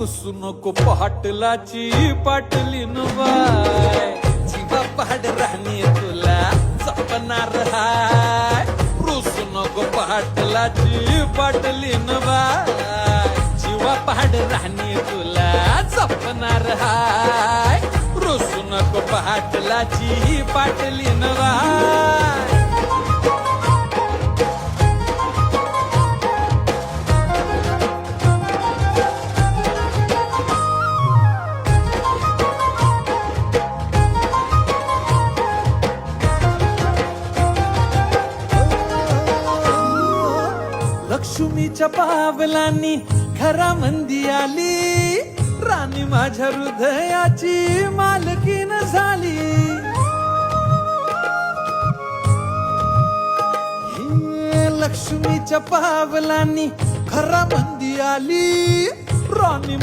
पुसू नको पाटलाची पाटलीन बाय, जीवा पाड राहणी तुला जपणार हाय. रुसू नको पाटलाची पाटलीन बाय, जीवा पाड राहणी तुला जपणार हाय. रुसू नको पाटलाची पाटलीन बाय. लक्ष्मीच्या पावलांनी घरामंदी आली, राणी माझ्या हृदयाची मालकीन झाली. लक्ष्मीच्या पावलांनी घरामंदी आली, राणी